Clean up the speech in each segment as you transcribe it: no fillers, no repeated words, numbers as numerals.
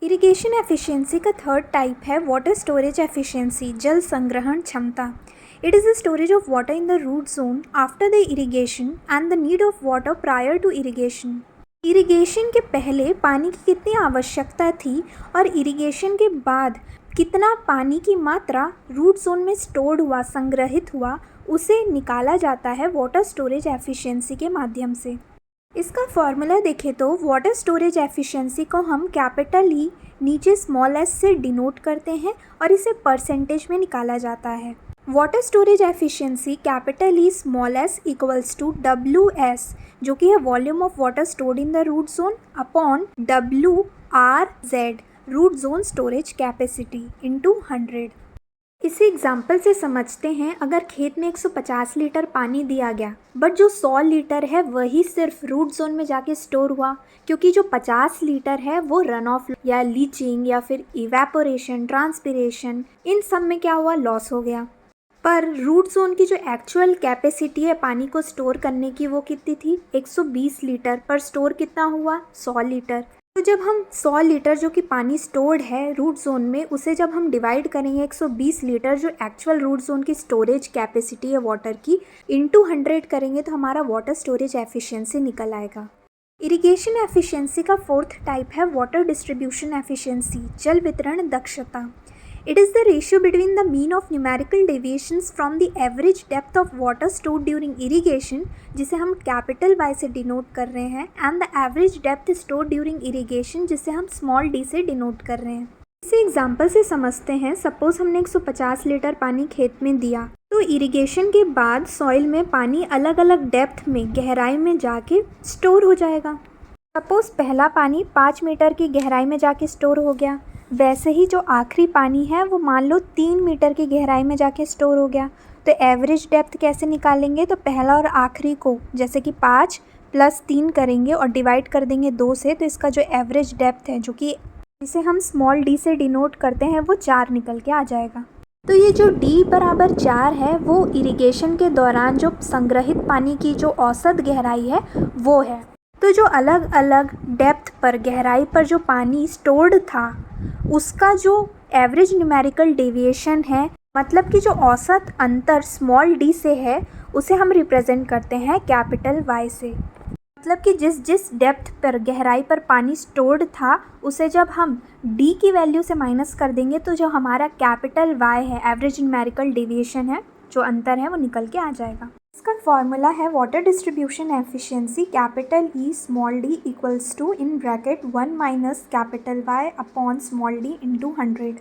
Irrigation efficiency का third type है water storage efficiency, जल संग्रहण क्षमता। It is the storage of water in the root zone after the irrigation and the need of water prior to irrigation. Irrigation के पहले पानी की कितनी आवश्यकता थी और इरिगेशन के बाद कितना पानी की मात्रा रूट जोन में स्टोर्ड हुआ, संग्रहित हुआ, उसे निकाला जाता है वाटर स्टोरेज एफिशिएंसी के माध्यम से। इसका फॉर्मूला देखें तो वाटर स्टोरेज एफिशिएंसी को हम कैपिटल ई नीचे स्मॉल एस से डिनोट करते हैं और इसे परसेंटेज में निकाला जाता है। Water storage efficiency capital E small S equals to W S, जो कि है volume of water stored in the root zone, upon W R Z root zone storage capacity into 100। इसी एग्जाम्पल से समझते हैं, अगर खेत में 150 लीटर पानी दिया गया बट जो 100 लीटर है वही सिर्फ रूट जोन में जाके स्टोर हुआ, क्योंकि जो 50 लीटर है वो रन ऑफ या लीचिंग या फिर इवेपोरेशन, ट्रांसपिरेशन, इन सब में क्या हुआ, लॉस हो गया। पर रूट जोन की जो एक्चुअल कैपेसिटी है पानी को स्टोर करने की वो कितनी थी, 120 लीटर, पर स्टोर कितना हुआ, 100 लीटर। तो जब हम 100 लीटर जो कि पानी स्टोर्ड है रूट जोन में, उसे जब हम डिवाइड करेंगे 120 लीटर जो एक्चुअल रूट जोन की स्टोरेज कैपेसिटी है वाटर की, इंटू 100 करेंगे तो हमारा वाटर स्टोरेज एफिशिएंसी निकल आएगा। इरिगेशन एफिशिएंसी का फोर्थ टाइप है वाटर डिस्ट्रीब्यूशन एफिशिएंसी, जल वितरण दक्षता। It is the ratio between the mean of numerical deviations from the average depth of water stored during irrigation, जिसे हम कैपिटल Y से डिनोट कर रहे हैं, and the average depth stored during irrigation, जिसे हम स्मॉल d से denote कर रहे हैं। इसे एग्जाम्पल से समझते हैं। सपोज हमने 150 लीटर पानी खेत में दिया, तो इरिगेशन के बाद सॉइल में पानी अलग अलग डेप्थ में, गहराई में जाके स्टोर हो जाएगा। सपोज पहला पानी 5 मीटर की गहराई में जाके स्टोर हो गया, वैसे ही जो आखिरी पानी है वो मान लो 3 मीटर की गहराई में जाके स्टोर हो गया। तो एवरेज डेप्थ कैसे निकालेंगे, तो पहला और आखिरी को जैसे कि 5 + 3 करेंगे और डिवाइड कर देंगे 2 से, तो इसका जो एवरेज डेप्थ है, जो कि इसे हम स्मॉल d से डिनोट करते हैं, वो 4 निकल के आ जाएगा। तो ये जो d बराबर 4 है वो इरिगेशन के दौरान जो संग्रहित पानी की जो औसत गहराई है वो है। तो जो अलग अलग डेप्थ पर, गहराई पर जो पानी स्टोर्ड था, उसका जो एवरेज न्यूमेरिकल डेविएशन है, मतलब कि जो औसत अंतर स्मॉल d से है, उसे हम रिप्रेजेंट करते हैं कैपिटल Y से। मतलब कि जिस जिस डेप्थ पर, गहराई पर पानी स्टोर्ड था, उसे जब हम d की वैल्यू से माइनस कर देंगे तो जो हमारा कैपिटल Y है, एवरेज न्यूमेरिकल डेविएशन है, जो अंतर है वो निकल के आ जाएगा। इसका फॉर्मूला है water distribution efficiency capital E small d equals to in bracket 1 minus capital Y upon small d into 100।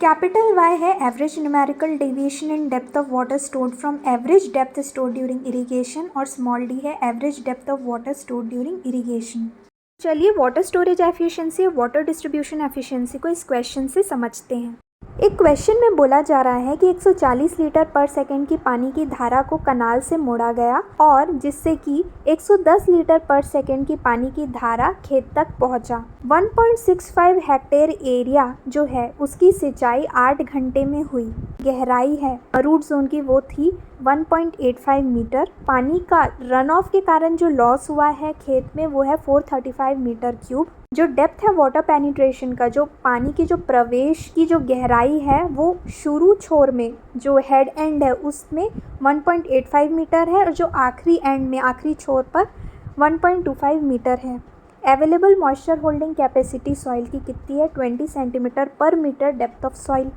Capital Y है average numerical deviation in depth of water stored from average depth stored during irrigation, और small d है average depth of water stored during irrigation. चलिए water storage efficiency और water distribution efficiency को इस question से समझते हैं। एक क्वेश्चन में बोला जा रहा है कि 140 लीटर पर सेकंड की पानी की धारा को कनाल से मोड़ा गया, और जिससे कि 110 लीटर पर सेकंड की पानी की धारा खेत तक पहुंचा। 1.65 हेक्टेयर एरिया जो है उसकी सिंचाई 8 घंटे में हुई। गहराई है रूट जोन की वो थी 1.85 मीटर। पानी का रन ऑफ के कारण जो लॉस हुआ है खेत में वो है 435 मीटर क्यूब। जो डेप्थ है वाटर पेनिट्रेशन का, जो पानी की जो प्रवेश की जो गहराई है, वो शुरू छोर में जो हेड एंड है उसमें 1.85 मीटर है, और जो आखिरी एंड में, आखिरी छोर पर 1.25 मीटर है। Available moisture holding capacity soil की कितनी है, 20 सेंटीमीटर पर मीटर डेप्थ ऑफ सॉइल।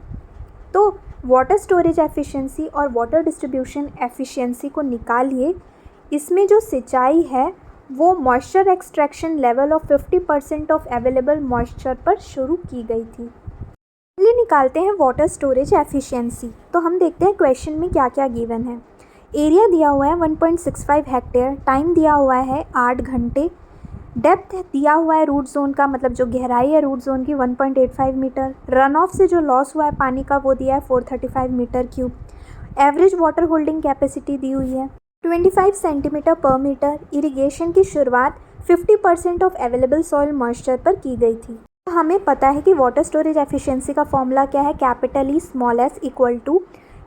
तो वाटर स्टोरेज एफिशिएंसी और वाटर डिस्ट्रीब्यूशन एफिशिएंसी को निकालिए। इसमें जो सिंचाई है वो moisture extraction level of 50% of available moisture पर शुरू की गई थी। चलिए निकालते हैं वाटर स्टोरेज एफिशिएंसी। तो हम देखते हैं क्वेश्चन में क्या क्या गिवन है। एरिया दिया हुआ है 1.65 हेक्टेयर, टाइम दिया हुआ है 8 घंटे, डेप्थ दिया हुआ है रूट जोन का, मतलब जो गहराई है रूट जोन की 1.85 मीटर, रन ऑफ से जो लॉस हुआ है पानी का वो दिया है 435 metre cube, average water holding capacity दी हुई है 25 सेंटीमीटर पर मीटर। इरिगेशन की शुरुआत 50% ऑफ अवेलेबल सॉइल मॉइस्चर पर की गई थी। तो हमें पता है कि वाटर स्टोरेज एफिशिएंसी का फॉर्मूला क्या है, capital E small S equal to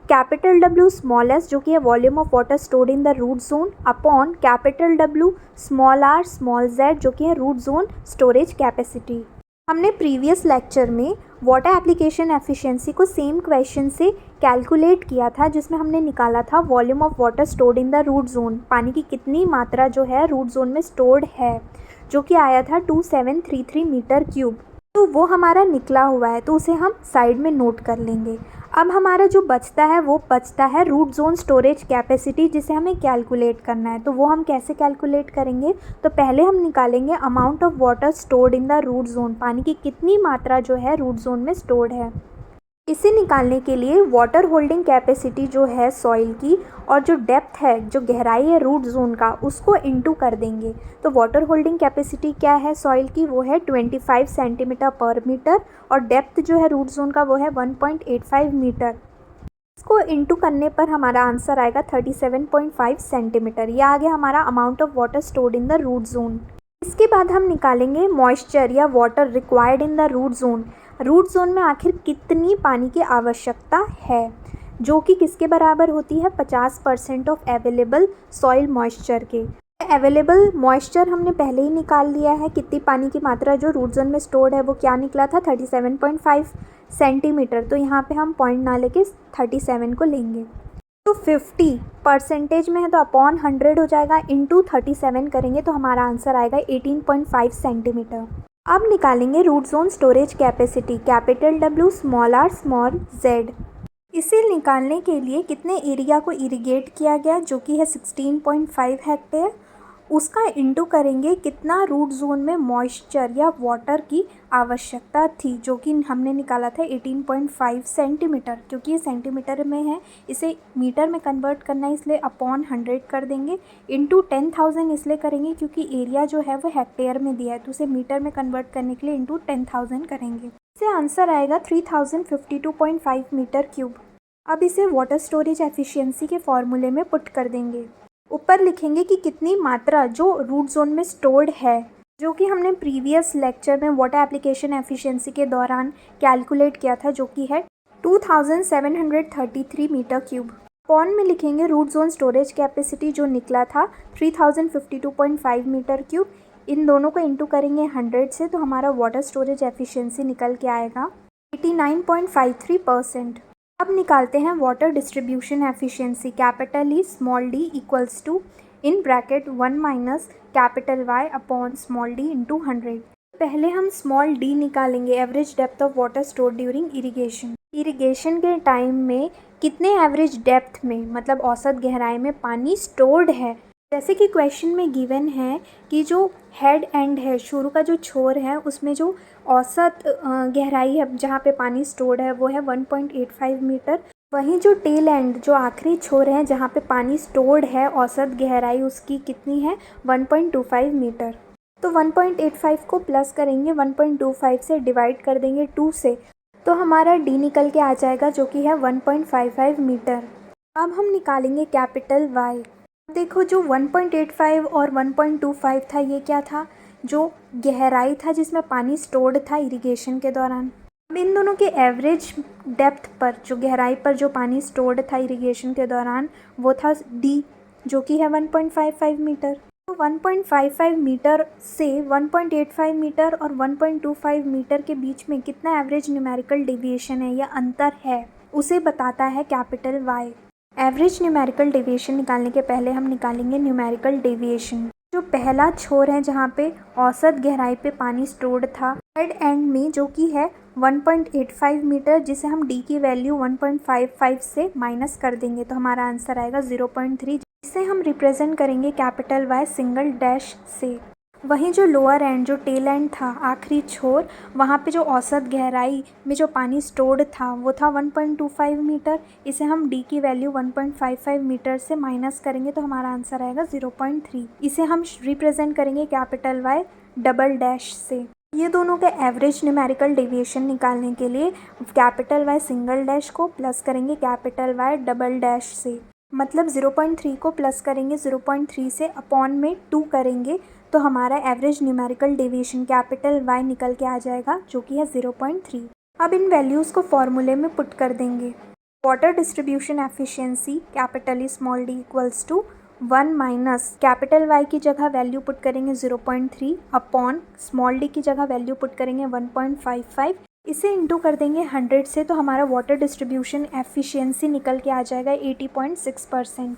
capital W small S, जो कि है volume of water stored in the root zone, upon capital W small r small z, जो कि है रूट जोन स्टोरेज कैपेसिटी। हमने प्रीवियस लेक्चर में water application efficiency को same question से कैलकुलेट किया था, जिसमें हमने निकाला था volume of water stored in the root zone, पानी की कितनी मात्रा जो है रूट जोन में स्टोर्ड है, जो कि आया था 2733 मीटर क्यूब। तो वो हमारा निकला हुआ है, तो उसे हम साइड में नोट कर लेंगे। अब हमारा जो बचता है वो बचता है रूट जोन स्टोरेज कैपेसिटी, जिसे हमें कैलकुलेट करना है। तो वो हम कैसे कैलकुलेट करेंगे, तो पहले हम निकालेंगे amount of water stored in the root zone, पानी की कितनी मात्रा जो है रूट जोन में स्टोर्ड है। इसे निकालने के लिए वाटर होल्डिंग कैपेसिटी जो है सॉइल की और जो डेप्थ है, जो गहराई है रूट जोन का, उसको इनटू कर देंगे। तो वाटर होल्डिंग कैपेसिटी क्या है सॉइल की, वो है 25 सेंटीमीटर पर मीटर, और डेप्थ जो है रूट जोन का वो है 1.85 मीटर। इसको इनटू करने पर हमारा आंसर आएगा 37.5 सेंटीमीटर। यह आ गया हमारा amount of water stored in the root zone. इसके बाद हम निकालेंगे मॉइस्चर या water required in the root zone. Root zone में आखिर कितनी पानी की आवश्यकता है, जो कि किसके बराबर होती है, 50% ऑफ अवेलेबल सॉइल मॉइस्चर के। अवेलेबल मॉइस्चर हमने पहले ही निकाल लिया है, कितनी पानी की मात्रा जो रूट जोन में स्टोर्ड है वो क्या निकला था, 37.5 सेंटीमीटर। तो यहाँ पे हम पॉइंट ना लेके 37 को लेंगे। तो 50 परसेंटेज में है तो अपॉन 100 हो जाएगा, इंटू 37 करेंगे तो हमारा आंसर आएगा 18.5 सेंटीमीटर। अब निकालेंगे root zone storage capacity, capital W small r small z। इसे निकालने के लिए कितने एरिया को इरिगेट किया गया, जो कि है 16.5 हेक्टेयर, उसका इंटू करेंगे कितना रूट जोन में मॉइस्चर या वाटर की आवश्यकता थी, जो कि हमने निकाला था 18.5 सेंटीमीटर। क्योंकि ये सेंटीमीटर में है, इसे मीटर में कन्वर्ट करना है, इसलिए अपॉन 100 कर देंगे, इंटू 10,000 इसलिए करेंगे क्योंकि एरिया जो है वो हेक्टेयर में दिया है, तो उसे मीटर में कन्वर्ट करने के लिए इंटू 10,000 करेंगे। इससे आंसर आएगा 3052.5 मीटर क्यूब। अब इसे वाटर स्टोरेज एफिशिएंसी के फॉर्मूले में पुट कर देंगे। ऊपर लिखेंगे कि कितनी मात्रा जो रूट जोन में स्टोर्ड है, जो कि हमने प्रीवियस लेक्चर में वाटर एप्लीकेशन एफिशिएंसी के दौरान कैलकुलेट किया था, जो कि है 2733 मीटर क्यूब। पॉन में लिखेंगे रूट जोन स्टोरेज कैपेसिटी जो निकला था 3052.5 मीटर क्यूब। इन दोनों को इंटू करेंगे 100 से, तो हमारा वाटर स्टोरेज एफिशिएंसी निकल के आएगा 89.53%। अब निकालते हैं water distribution efficiency, capital E small D equals to in bracket 1 minus capital Y upon small D into 100। पहले हम स्मॉल डी निकालेंगे, average depth of water stored during irrigation. Irrigation के टाइम में कितने एवरेज डेप्थ में, मतलब औसत गहराई में पानी स्टोर्ड है। जैसे कि क्वेश्चन में गिवन है कि जो हेड एंड है, शुरू का जो छोर है, उसमें जो औसत गहराई है जहाँ पे पानी स्टोर्ड है वो है 1.85 मीटर। वहीं जो टेल एंड, जो आखिरी छोर है जहाँ पे पानी स्टोर्ड है, औसत गहराई उसकी कितनी है, 1.25 मीटर। तो 1.85 को प्लस करेंगे, 1.25 से डिवाइड कर देंगे 2 से, तो हमारा डी निकल के आ जाएगा, जो कि है 1.55 मीटर। अब हम निकालेंगे कैपिटल वाई। देखो जो 1.85 और 1.25 था, ये क्या था, जो गहराई था जिसमें पानी स्टोर्ड था इरिगेशन के दौरान। अब इन दोनों के एवरेज डेप्थ पर, जो गहराई पर जो पानी स्टोर्ड था इरिगेशन के दौरान, वो था डी, जो कि है 1.55 मीटर। तो 1.55 मीटर से 1.85 मीटर और 1.25 मीटर के बीच में कितना एवरेज न्यूमेरिकल डेविएशन है या अंतर है, उसे बताता है capital Y. Average numerical deviation निकालने के पहले हम निकालेंगे न्यूमेरिकल डेविएशन। जो पहला छोर है जहाँ पे औसत गहराई पे पानी स्टोर्ड था, हेड एंड में, जो कि है 1.85 मीटर, जिसे हम डी की वैल्यू 1.55 से माइनस कर देंगे, तो हमारा आंसर आएगा 0.3। इसे हम रिप्रेजेंट करेंगे कैपिटल वाई सिंगल डैश से। वहीं जो लोअर एंड, जो टेल एंड था, आखिरी छोर, वहाँ पे जो औसत गहराई में जो पानी स्टोर्ड था वो था 1.25 मीटर। इसे हम डी की वैल्यू 1.55 मीटर से माइनस करेंगे, तो हमारा आंसर आएगा 0.3। इसे हम रिप्रेजेंट करेंगे कैपिटल वाई डबल डैश से। ये दोनों के एवरेज न्यूमेरिकल डेविएशन निकालने के लिए कैपिटल वाई सिंगल डैश को प्लस करेंगे कैपिटल वाई डबल डैश से, मतलब 0.3 को प्लस करेंगे 0.3 से, अपॉन में 2 करेंगे, तो हमारा average numerical deviation capital Y निकल के आ जाएगा, जो कि है 0.3। अब इन वैल्यूज़ को फॉर्मूले में पुट कर देंगे। Water distribution efficiency capital E small D equals to 1 minus capital Y की जगह वैल्यू पुट करेंगे 0.3 अपॉन स्मॉल d की जगह वैल्यू पुट करेंगे 1.55, इसे इंटू कर देंगे 100 से, तो हमारा वाटर डिस्ट्रीब्यूशन एफिशिएंसी निकल के आ जाएगा 80.6%।